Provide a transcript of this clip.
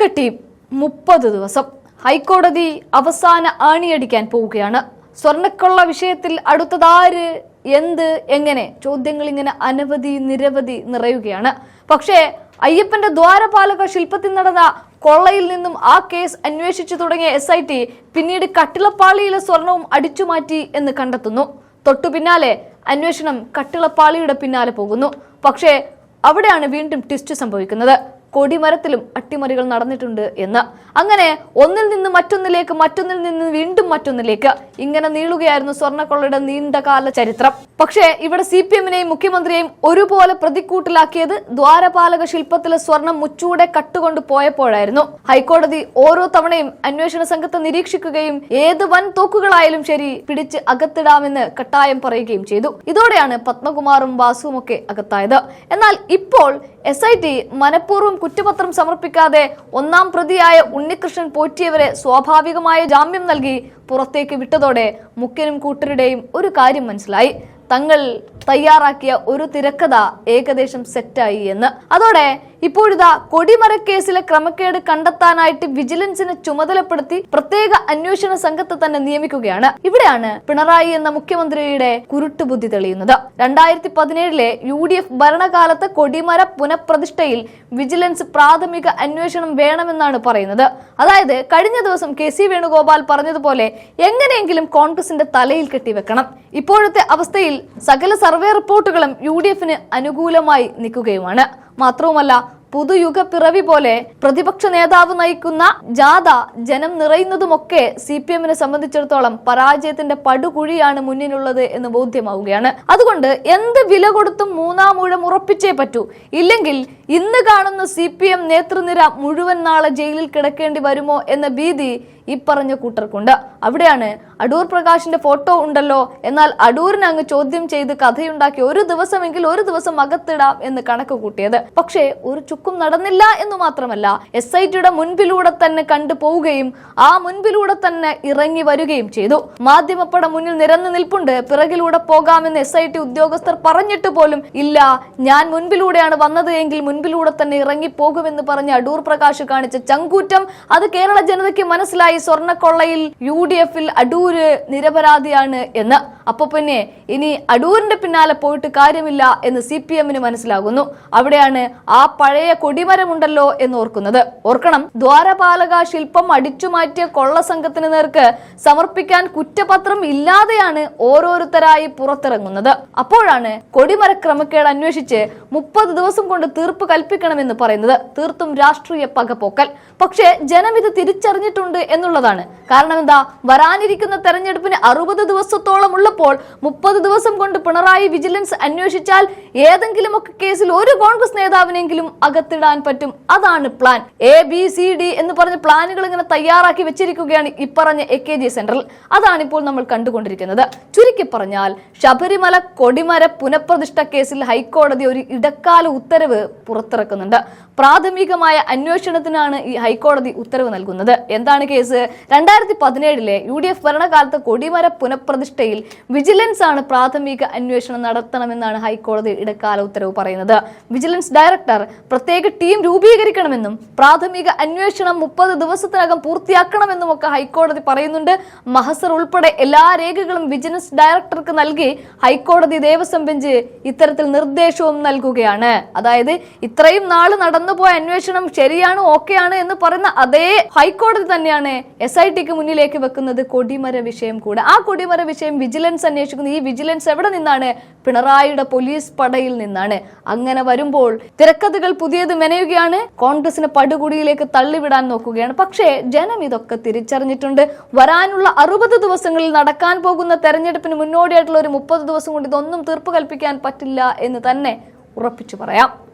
കെട്ടി 30 ദിവസം ഹൈക്കോടതി അവസാന ആണിയടിക്കാൻ പോവുകയാണ്. സ്വർണ്ണക്കൊള്ള വിഷയത്തിൽ അടുത്തതാര്, എന്ത്, എങ്ങനെ ചോദ്യങ്ങൾ ഇങ്ങനെ അനവധി നിരവധി നിറയുകയാണ്. പക്ഷേ അയ്യപ്പന്റെ ദ്വാരപാലക ശില്പത്തിൽ നടന്ന കൊള്ളയിൽ നിന്നും ആ കേസ് അന്വേഷിച്ചു തുടങ്ങിയ SIT പിന്നീട് കട്ടിളപ്പാളിയിലെ സ്വർണവും അടിച്ചുമാറ്റി എന്ന് കണ്ടെത്തുന്നു. തൊട്ടു പിന്നാലെ അന്വേഷണം കട്ടിളപ്പാളിയുടെ പിന്നാലെ പോകുന്നു. പക്ഷേ അവിടെയാണ് വീണ്ടും ട്വിസ്റ്റ് സംഭവിക്കുന്നത്. കൊടിമരത്തിലും അട്ടിമറികൾ നടന്നിട്ടുണ്ട് എന്ന്. അങ്ങനെ ഒന്നിൽ നിന്ന് മറ്റൊന്നിലേക്ക്, മറ്റൊന്നിൽ നിന്ന് വീണ്ടും മറ്റൊന്നിലേക്ക് ഇങ്ങനെ നീളുകയായിരുന്നു സ്വർണ്ണക്കൊള്ളയുടെ നീണ്ടകാല ചരിത്രം. പക്ഷേ ഇവിടെ CPM-നെയും മുഖ്യമന്ത്രിയെയും ഒരുപോലെ പ്രതിക്കൂട്ടിലാക്കിയത് ദ്വാരപാലക ശില്പത്തിലെ സ്വർണം മുച്ചൂടെ കട്ടുകൊണ്ട് പോയപ്പോഴായിരുന്നു. ഹൈക്കോടതി ഓരോ തവണയും അന്വേഷണ സംഘത്തെ നിരീക്ഷിക്കുകയും ഏത് വൻ തോക്കുകളായാലും ശരി പിടിച്ച് അകത്തിടാമെന്ന് കട്ടായം പറയുകയും ചെയ്തു. ഇതോടെയാണ് പത്മകുമാറും വാസുവും ഒക്കെ അകത്തായത്. എന്നാൽ ഇപ്പോൾ SIT മനഃപൂർവ്വം കുറ്റപത്രം സമർപ്പിക്കാതെ ഒന്നാം പ്രതിയായ ഉണ്ണികൃഷ്ണൻ പോറ്റിയവരെ സ്വാഭാവികമായ ജാമ്യം നൽകി പുറത്തേക്ക് വിട്ടതോടെ മുഖ്യനും കൂട്ടരുടെയും ഒരു കാര്യം മനസ്സിലായി. തങ്ങൾ തയ്യാറാക്കിയ ഒരു തിരക്കഥ ഏകദേശം സെറ്റായി എന്ന്. അതോടെ ഇപ്പോഴിതാ കൊടിമരക്കേസിലെ ക്രമക്കേട് കണ്ടെത്താനായിട്ട് വിജിലൻസിനെ ചുമതലപ്പെടുത്തി പ്രത്യേക അന്വേഷണ സംഘത്തെ തന്നെ നിയമിക്കുകയാണ്. ഇവിടെയാണ് പിണറായി എന്ന മുഖ്യമന്ത്രിയുടെ കുരുട്ടുബുദ്ധി തെളിയുന്നത്. 2017 UDF ഭരണകാലത്ത് കൊടിമര പുനഃപ്രതിഷ്ഠയിൽ വിജിലൻസ് പ്രാഥമിക അന്വേഷണം വേണമെന്നാണ് പറയുന്നത്. അതായത് കഴിഞ്ഞ ദിവസം KC വേണുഗോപാൽ പറഞ്ഞതുപോലെ എങ്ങനെയെങ്കിലും കോൺഗ്രസിന്റെ തലയിൽ കെട്ടിവെക്കണം. ഇപ്പോഴത്തെ അവസ്ഥയിൽ സകല സർവേ റിപ്പോർട്ടുകളും UDF-ന് അനുകൂലമായി നിൽക്കുകയുമാണ്. മാത്രവുമല്ല പുതുയുഗ പിറവി പോലെ പ്രതിപക്ഷ നേതാവ് നയിക്കുന്ന ജാഥ ജനം നിറയുന്നതുമൊക്കെ CPM-നെ സംബന്ധിച്ചിടത്തോളം പരാജയത്തിന്റെ പടുകുഴിയാണ് മുന്നിലുള്ളത് എന്ന് ബോധ്യമാവുകയാണ്. അതുകൊണ്ട് എന്ത് വില കൊടുത്തും മൂന്നാം ഊഴം ഉറപ്പിച്ചേ പറ്റൂ. ഇല്ലെങ്കിൽ ഇന്ന് കാണുന്ന CPM നേതൃനിര മുഴുവൻ നാളെ ജയിലിൽ കിടക്കേണ്ടി വരുമോ എന്ന ഭീതി ഇപ്പറഞ്ഞ കൂട്ടർക്കുണ്ട്. അവിടെയാണ് അടൂർ പ്രകാശിന്റെ ഫോട്ടോ ഉണ്ടല്ലോ, എന്നാൽ അടൂരിനെ അങ്ങ് ചോദ്യം ചെയ്ത് കഥയുണ്ടാക്കി ഒരു ദിവസം അകത്തിടാം എന്ന് കണക്ക് കൂട്ടിയത്. പക്ഷേ ഒരു ചുക്കും നടന്നില്ല എന്ന് മാത്രമല്ല, SIT-യുടെ മുൻപിലൂടെ തന്നെ കണ്ടു പോവുകയും ആ മുൻപിലൂടെ തന്നെ ഇറങ്ങി വരികയും ചെയ്തു. മാധ്യമപ്പട മുന്നിൽ നിരന്നു നിൽപ്പുണ്ട്, പിറകിലൂടെ പോകാമെന്ന് SIT ഉദ്യോഗസ്ഥർ പറഞ്ഞിട്ട് പോലും ഇല്ല, ഞാൻ മുൻപിലൂടെയാണ് വന്നത് എങ്കിൽ മുൻപിലൂടെ തന്നെ ഇറങ്ങി പോകുമെന്ന് പറഞ്ഞ അടൂർ പ്രകാശ് കാണിച്ച ചങ്കൂറ്റം അത് കേരള ജനതയ്ക്ക് മനസ്സിലായി. സ്വർണ്ണക്കൊള്ളയിൽ UDF-ൽ അടൂര് നിരപരാധിയാണ് എന്ന്. അപ്പൊ പിന്നെ ഇനി അടൂരിന്റെ പിന്നാലെ പോയിട്ട് കാര്യമില്ല എന്ന് CPM-ന് മനസ്സിലാകുന്നു. അവിടെയാണ് ആ പഴയ കൊടിമരമുണ്ടല്ലോ എന്ന് ഓർക്കുന്നത്. ഓർക്കണം, ദ്വാരപാലക ശില്പം അടിച്ചുമാറ്റിയ കൊള്ള സംഘത്തിന് നേർക്ക് സമർപ്പിക്കാൻ കുറ്റപത്രം ഇല്ലാതെയാണ് ഓരോരുത്തരായി പുറത്തിറങ്ങുന്നത്. അപ്പോഴാണ് കൊടിമര ക്രമക്കേട് അന്വേഷിച്ച് 30 ദിവസം കൊണ്ട് തീർപ്പ് കൽപ്പിക്കണമെന്ന് പറയുന്നത്. തീർത്തും രാഷ്ട്രീയ പകപോക്കൽ. പക്ഷേ ജനം ഇത് തിരിച്ചറിഞ്ഞിട്ടുണ്ട് എന്നുള്ളതാണ്. കാരണം എന്താ, വരാനിരിക്കുന്ന തെരഞ്ഞെടുപ്പിന് 60 ദിവസത്തോളം ഉള്ളപ്പോൾ 30 ദിവസം കൊണ്ട് പിണറായി വിജിലൻസ് അന്വേഷിച്ചാൽ ഏതെങ്കിലുമൊക്കെ കേസിൽ ഒരു കോൺഗ്രസ് നേതാവിനെങ്കിലും അകത്തിടാൻ പറ്റും. അതാണ് പ്ലാൻ. ABCD എന്ന് പറഞ്ഞ പ്ലാനുകൾ ഇങ്ങനെ തയ്യാറാക്കി വെച്ചിരിക്കുകയാണ് ഇപ്പറഞ്ഞ AKG സെന്ററിൽ. അതാണ് ഇപ്പോൾ നമ്മൾ കണ്ടുകൊണ്ടിരിക്കുന്നത്. ചുരുക്കി പറഞ്ഞാൽ ശബരിമല കൊടിമര പുനഃപ്രതിഷ്ഠ കേസിൽ ഹൈക്കോടതി ഒരു ഇടക്കാല ഉത്തരവ് പുറത്തിറക്കുന്നുണ്ട്. പ്രാഥമികമായ അന്വേഷണത്തിനാണ് ഈ ഹൈക്കോടതി ഉത്തരവ് നൽകുന്നത്. എന്താണ് കേസ്? 2017 UDF ഭരണകാലത്ത് കൊടിമര പുനഃപ്രതിഷ്ഠയിൽ വിജിലൻസ് ആണ് പ്രാഥമിക അന്വേഷണം നടത്തണമെന്നാണ് ഹൈക്കോടതി ഇടക്കാല ഉത്തരവ് പറയുന്നത്. വിജിലൻസ് ഡയറക്ടർ പ്രത്യേക ടീം രൂപീകരിക്കണമെന്നും പ്രാഥമിക അന്വേഷണം 30 ദിവസത്തിനകം പൂർത്തിയാക്കണമെന്നും ഒക്കെ ഹൈക്കോടതി പറയുന്നുണ്ട്. മഹസർ ഉൾപ്പെടെ എല്ലാ രേഖകളും വിജിലൻസ് ഡയറക്ടർക്ക് നൽകി ഹൈക്കോടതി ദേവസ്വം ബെഞ്ച് ഇത്തരത്തിൽ നിർദ്ദേശവും നൽകുകയാണ്. അതായത് ഇത്രയും നാള് നടന്നുപോയ അന്വേഷണം ശരിയാണ്, ഓക്കെയാണ് എന്ന് പറയുന്ന അതേ ഹൈക്കോടതി തന്നെയാണ് SIT-ക്ക് മുന്നിലേക്ക് വെക്കുന്നത് കൊടിമര വിഷയം കൂടെ. ആ കൊടിമര വിഷയം വിജിലൻസ് അന്വേഷിക്കുന്നത്. ഈ വിജിലൻസ് എവിടെ നിന്നാണ്? പിണറായിയുടെ പോലീസ് പടയിൽ നിന്നാണ്. അങ്ങനെ വരുമ്പോൾ തിരക്കഥകൾ പുതിയത് മെനയുകയാണ്. കോൺഗ്രസിനെ പടുകുടിയിലേക്ക് തള്ളിവിടാൻ നോക്കുകയാണ്. പക്ഷേ ജനം ഇതൊക്കെ തിരിച്ചറിഞ്ഞിട്ടുണ്ട്. വരാനുള്ള 60 ദിവസങ്ങളിൽ നടക്കാൻ പോകുന്ന തെരഞ്ഞെടുപ്പിന് മുന്നോടിയായിട്ടുള്ള ഒരു 30 ദിവസം കൊണ്ട് ഇതൊന്നും തീർപ്പ് കൽപ്പിക്കാൻ പറ്റില്ല എന്ന് തന്നെ ഉറപ്പിച്ചു പറയാം.